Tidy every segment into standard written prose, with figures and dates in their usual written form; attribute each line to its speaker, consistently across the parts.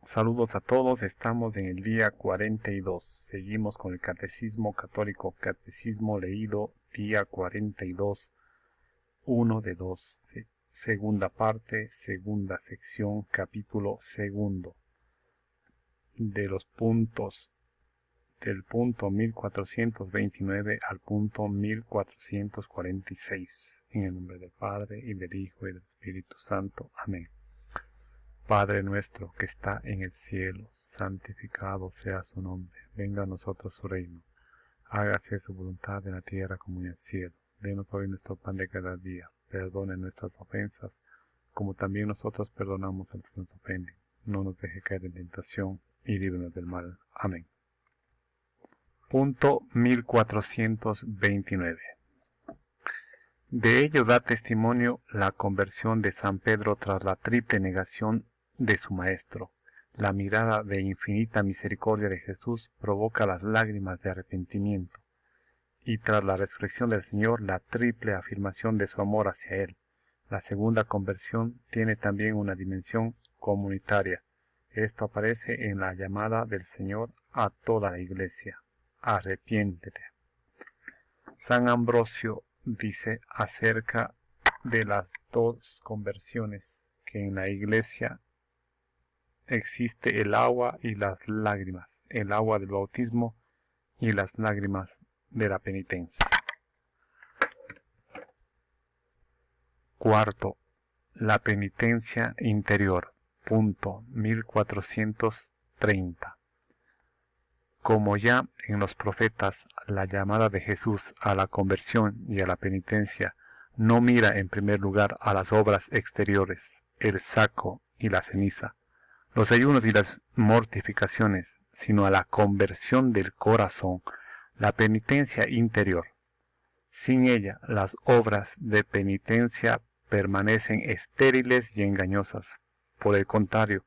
Speaker 1: Saludos a todos, estamos en el día 42. Seguimos con el Catecismo Católico, Catecismo leído, día 42, 1 de 2, segunda parte, segunda sección, capítulo segundo, de los puntos del punto 1429 al punto 1446. En el nombre del Padre, y del Hijo, y del Espíritu Santo. Amén. Padre nuestro que está en el cielo, santificado sea su nombre. Venga a nosotros su reino. Hágase su voluntad en la tierra como en el cielo. Denos hoy nuestro pan de cada día. Perdone nuestras ofensas, como también nosotros perdonamos a los que nos ofenden. No nos deje caer en tentación, y líbranos del mal. Amén. Punto 1429. De ello da testimonio la conversión de San Pedro tras la triple negación de su maestro. La mirada de infinita misericordia de Jesús provoca las lágrimas de arrepentimiento, y tras la resurrección del Señor, la triple afirmación de su amor hacia Él. La segunda conversión tiene también una dimensión comunitaria. Esto aparece en la llamada del Señor a toda la Iglesia: arrepiéntete. San Ambrosio dice acerca de las dos conversiones que en la Iglesia existe el agua y las lágrimas, el agua del bautismo y las lágrimas de la penitencia. Cuarto, la penitencia interior, punto 1430. Como ya en los profetas, la llamada de Jesús a la conversión y a la penitencia no mira en primer lugar a las obras exteriores, el saco y la ceniza, los ayunos y las mortificaciones, sino a la conversión del corazón, la penitencia interior. Sin ella, las obras de penitencia permanecen estériles y engañosas. Por el contrario,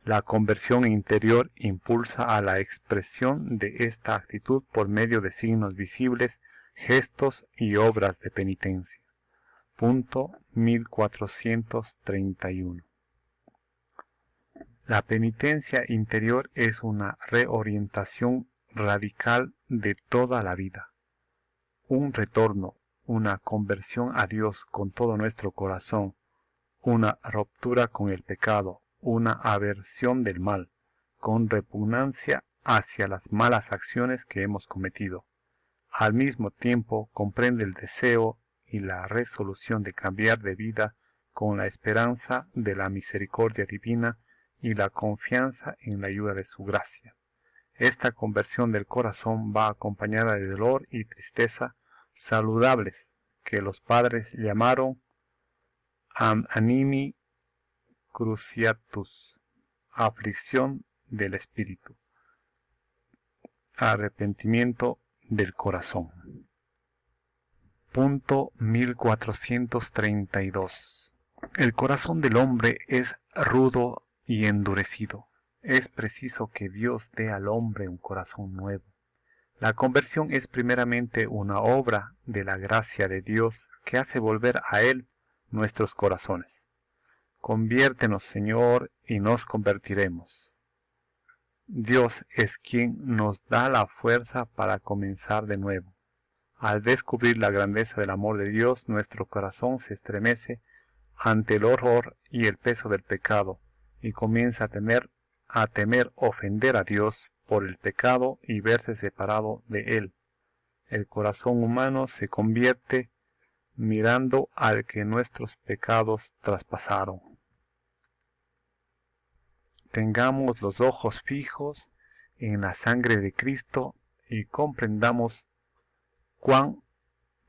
Speaker 1: la conversión interior impulsa a la expresión de esta actitud por medio de signos visibles, gestos y obras de penitencia. Punto 1431. La penitencia interior es una reorientación radical de toda la vida, un retorno, una conversión a Dios con todo nuestro corazón, una ruptura con el pecado, una aversión del mal, con repugnancia hacia las malas acciones que hemos cometido. Al mismo tiempo comprende el deseo y la resolución de cambiar de vida con la esperanza de la misericordia divina y la confianza en la ayuda de su gracia. Esta conversión del corazón va acompañada de dolor y tristeza saludables, que los padres llamaron animi cruciatus, aflicción del espíritu, arrepentimiento del corazón. Punto 1432. El corazón del hombre es rudo y endurecido. Es preciso que Dios dé al hombre un corazón nuevo. La conversión es primeramente una obra de la gracia de Dios que hace volver a Él nuestros corazones. Conviértenos, Señor, y nos convertiremos. Dios es quien nos da la fuerza para comenzar de nuevo. Al descubrir la grandeza del amor de Dios, nuestro corazón se estremece ante el horror y el peso del pecado, y comienza a temer ofender a Dios por el pecado y verse separado de Él. El corazón humano se convierte mirando al que nuestros pecados traspasaron. Tengamos los ojos fijos en la sangre de Cristo y comprendamos cuán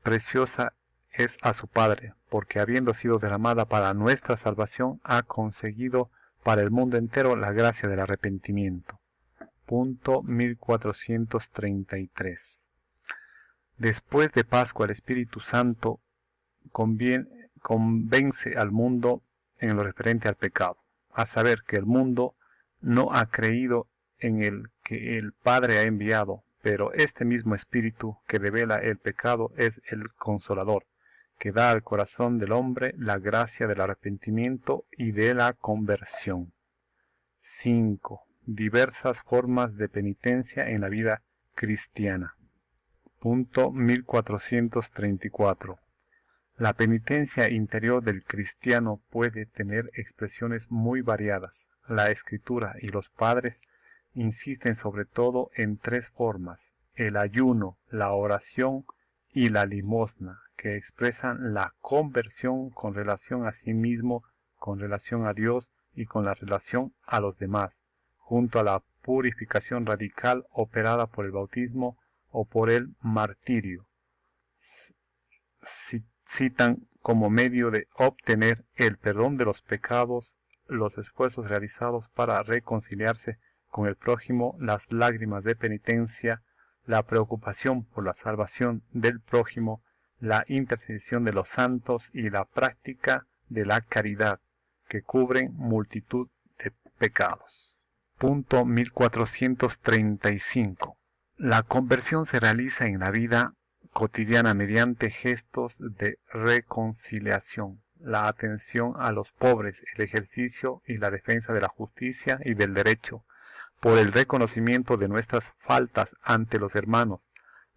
Speaker 1: preciosa es a su Padre, porque habiendo sido derramada para nuestra salvación, ha conseguido para el mundo entero la gracia del arrepentimiento. Punto 1433. Después de Pascua, el Espíritu Santo convence al mundo en lo referente al pecado, a saber que el mundo no ha creído en el que el Padre ha enviado, pero este mismo Espíritu que revela el pecado es el Consolador, que da al corazón del hombre la gracia del arrepentimiento y de la conversión. 5. Diversas formas de penitencia en la vida cristiana. Punto 1434. La penitencia interior del cristiano puede tener expresiones muy variadas. La Escritura y los padres insisten sobre todo en 3 formas: el ayuno, la oración y la limosna, que expresan la conversión con relación a sí mismo, con relación a Dios y con la relación a los demás, junto a la purificación radical operada por el bautismo o por el martirio. Citan como medio de obtener el perdón de los pecados los esfuerzos realizados para reconciliarse con el prójimo, las lágrimas de penitencia, la preocupación por la salvación del prójimo, la intercesión de los santos y la práctica de la caridad, que cubren multitud de pecados. Punto 1435. La conversión se realiza en la vida cotidiana mediante gestos de reconciliación, la atención a los pobres, el ejercicio y la defensa de la justicia y del derecho, por el reconocimiento de nuestras faltas ante los hermanos,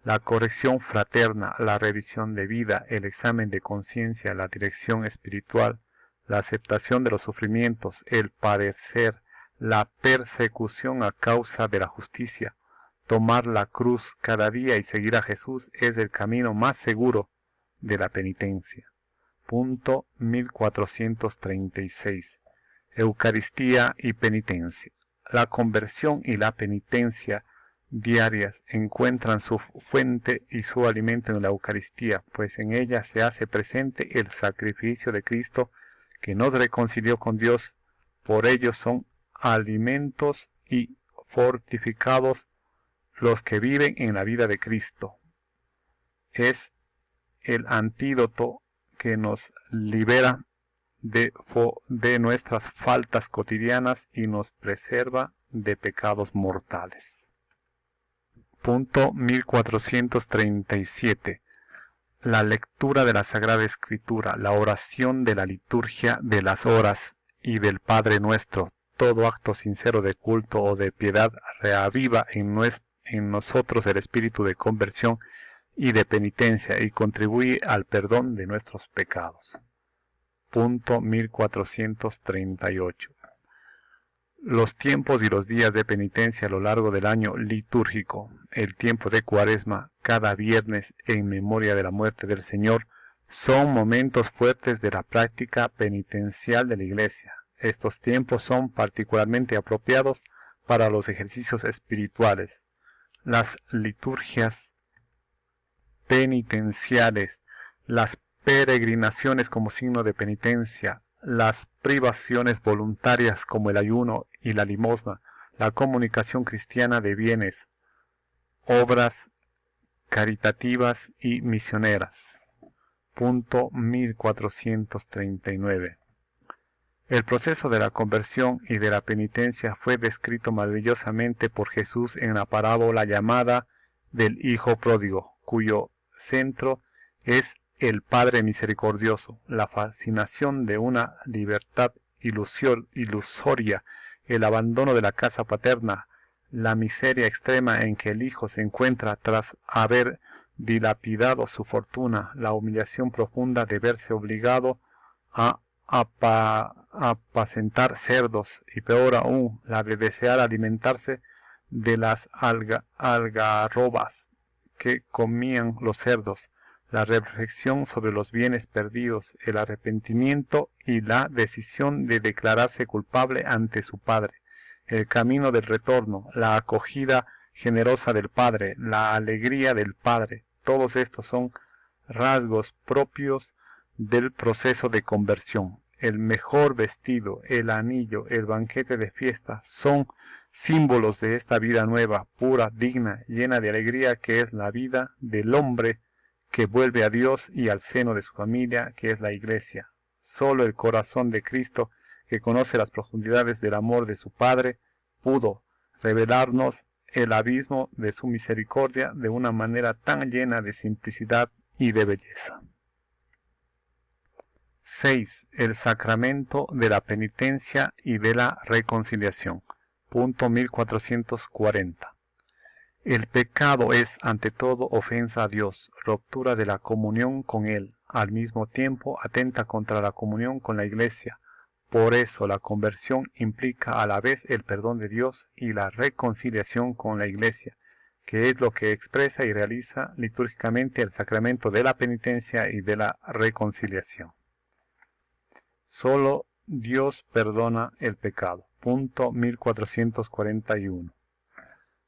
Speaker 1: la corrección fraterna, la revisión de vida, el examen de conciencia, la dirección espiritual, la aceptación de los sufrimientos, el padecer, la persecución a causa de la justicia. Tomar la cruz cada día y seguir a Jesús es el camino más seguro de la penitencia. Punto 1436. Eucaristía y penitencia. La conversión y la penitencia diarias encuentran su fuente y su alimento en la Eucaristía, pues en ella se hace presente el sacrificio de Cristo que nos reconcilió con Dios. Por ello son alimentos y fortificados los que viven en la vida de Cristo. Es el antídoto que nos libera de nuestras faltas cotidianas y nos preserva de pecados mortales. Punto 1437. La lectura de la Sagrada Escritura, la oración de la liturgia de las horas y del Padre Nuestro, todo acto sincero de culto o de piedad reaviva en nosotros el espíritu de conversión y de penitencia y contribuye al perdón de nuestros pecados. Punto 1438. Los tiempos y los días de penitencia a lo largo del año litúrgico, el tiempo de Cuaresma, cada viernes en memoria de la muerte del Señor, son momentos fuertes de la práctica penitencial de la Iglesia. Estos tiempos son particularmente apropiados para los ejercicios espirituales. Las liturgias penitenciales, las peregrinaciones como signo de penitencia, las privaciones voluntarias como el ayuno y la limosna, la comunicación cristiana de bienes, obras caritativas y misioneras. Punto 1439. El proceso de la conversión y de la penitencia fue descrito maravillosamente por Jesús en la parábola llamada del Hijo Pródigo, cuyo centro es el Padre misericordioso, la fascinación de una libertad ilusoria, el abandono de la casa paterna, la miseria extrema en que el Hijo se encuentra tras haber dilapidado su fortuna, la humillación profunda de verse obligado a apacentar cerdos, y peor aún, la de desear alimentarse de las algarrobas que comían los cerdos, la reflexión sobre los bienes perdidos, el arrepentimiento y la decisión de declararse culpable ante su Padre, el camino del retorno, la acogida generosa del Padre, la alegría del Padre. Todos estos son rasgos propios del proceso de conversión. El mejor vestido, el anillo, el banquete de fiesta son símbolos de esta vida nueva, pura, digna, llena de alegría que es la vida del hombre que vuelve a Dios y al seno de su familia, que es la Iglesia. Solo el corazón de Cristo, que conoce las profundidades del amor de su Padre, pudo revelarnos el abismo de su misericordia de una manera tan llena de simplicidad y de belleza. 6. El sacramento de la penitencia y de la reconciliación. Punto 1440. El pecado es, ante todo, ofensa a Dios, ruptura de la comunión con Él. Al mismo tiempo, atenta contra la comunión con la Iglesia. Por eso, la conversión implica a la vez el perdón de Dios y la reconciliación con la Iglesia, que es lo que expresa y realiza litúrgicamente el sacramento de la penitencia y de la reconciliación. Solo Dios perdona el pecado. Punto 1441.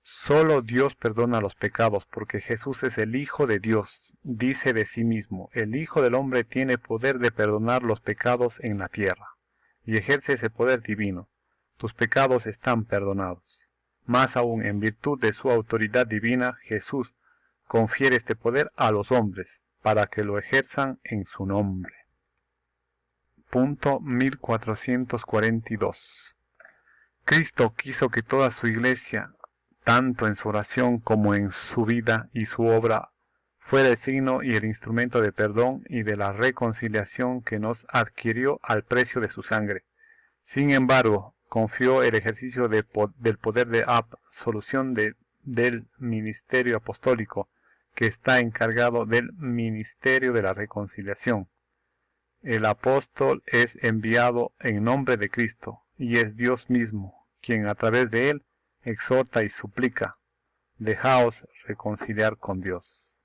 Speaker 1: Solo Dios perdona los pecados, porque Jesús es el Hijo de Dios. Dice de sí mismo, el Hijo del Hombre tiene poder de perdonar los pecados en la tierra, y ejerce ese poder divino. Tus pecados están perdonados. Más aún, en virtud de su autoridad divina, Jesús confiere este poder a los hombres, para que lo ejerzan en su nombre. Punto 1442. Cristo quiso que toda su iglesia, tanto en su oración como en su vida y su obra, fuera el signo y el instrumento de perdón y de la reconciliación que nos adquirió al precio de su sangre. Sin embargo, confió el ejercicio del poder de absolución del ministerio apostólico, que está encargado del ministerio de la reconciliación. El apóstol es enviado en nombre de Cristo, y es Dios mismo, quien a través de él exhorta y suplica, dejaos reconciliar con Dios.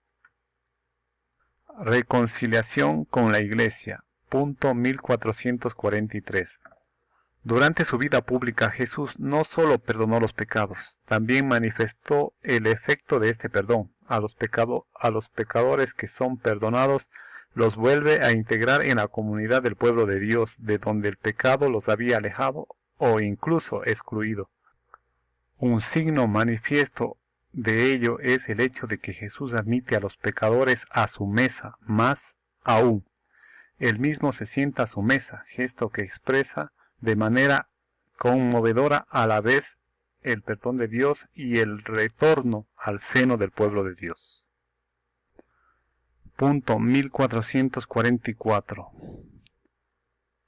Speaker 1: Reconciliación con la Iglesia. Punto 1443. Durante su vida pública, Jesús no solo perdonó los pecados, también manifestó el efecto de este perdón. A los pecadores que son perdonados, los vuelve a integrar en la comunidad del pueblo de Dios, de donde el pecado los había alejado o incluso excluido. Un signo manifiesto de ello es el hecho de que Jesús admite a los pecadores a su mesa, más aún, él mismo se sienta a su mesa, gesto que expresa de manera conmovedora a la vez el perdón de Dios y el retorno al seno del pueblo de Dios. Punto 1444.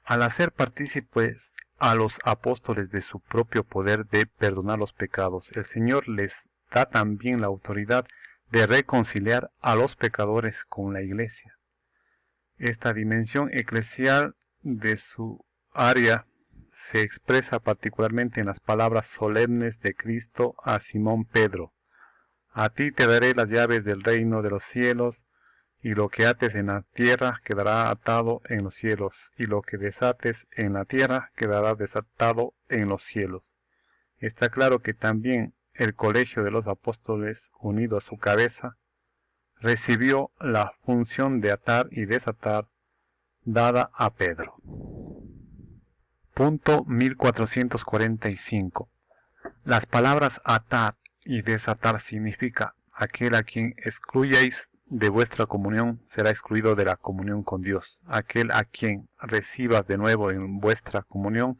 Speaker 1: Al hacer partícipes a los apóstoles de su propio poder de perdonar los pecados, el Señor les da también la autoridad de reconciliar a los pecadores con la Iglesia. Esta dimensión eclesial de su área se expresa particularmente en las palabras solemnes de Cristo a Simón Pedro. A ti te daré las llaves del reino de los cielos, y lo que ates en la tierra quedará atado en los cielos, y lo que desates en la tierra quedará desatado en los cielos. Está claro que también el colegio de los apóstoles, unido a su cabeza, recibió la función de atar y desatar dada a Pedro. Punto 1445. Las palabras atar y desatar significa aquel a quien excluyáis de vuestra comunión será excluido de la comunión con Dios. Aquel a quien recibas de nuevo en vuestra comunión,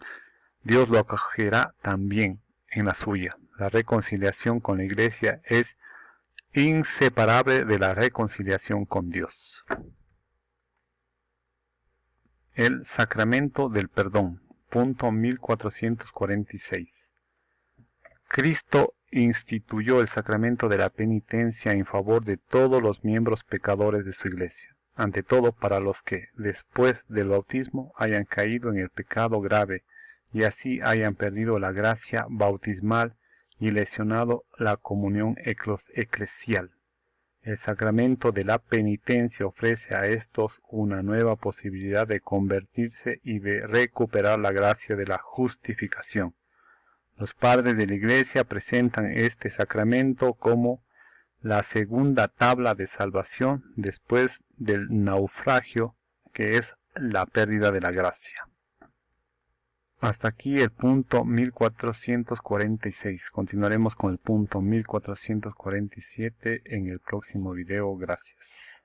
Speaker 1: Dios lo acogerá también en la suya. La reconciliación con la Iglesia es inseparable de la reconciliación con Dios. El sacramento del perdón. Punto 1446. Cristo instituyó el sacramento de la penitencia en favor de todos los miembros pecadores de su Iglesia, ante todo para los que, después del bautismo, hayan caído en el pecado grave y así hayan perdido la gracia bautismal y lesionado la comunión eclesial. El sacramento de la penitencia ofrece a estos una nueva posibilidad de convertirse y de recuperar la gracia de la justificación. Los padres de la Iglesia presentan este sacramento como la segunda tabla de salvación después del naufragio, que es la pérdida de la gracia. Hasta aquí el punto 1446. Continuaremos con el punto 1447 en el próximo video. Gracias.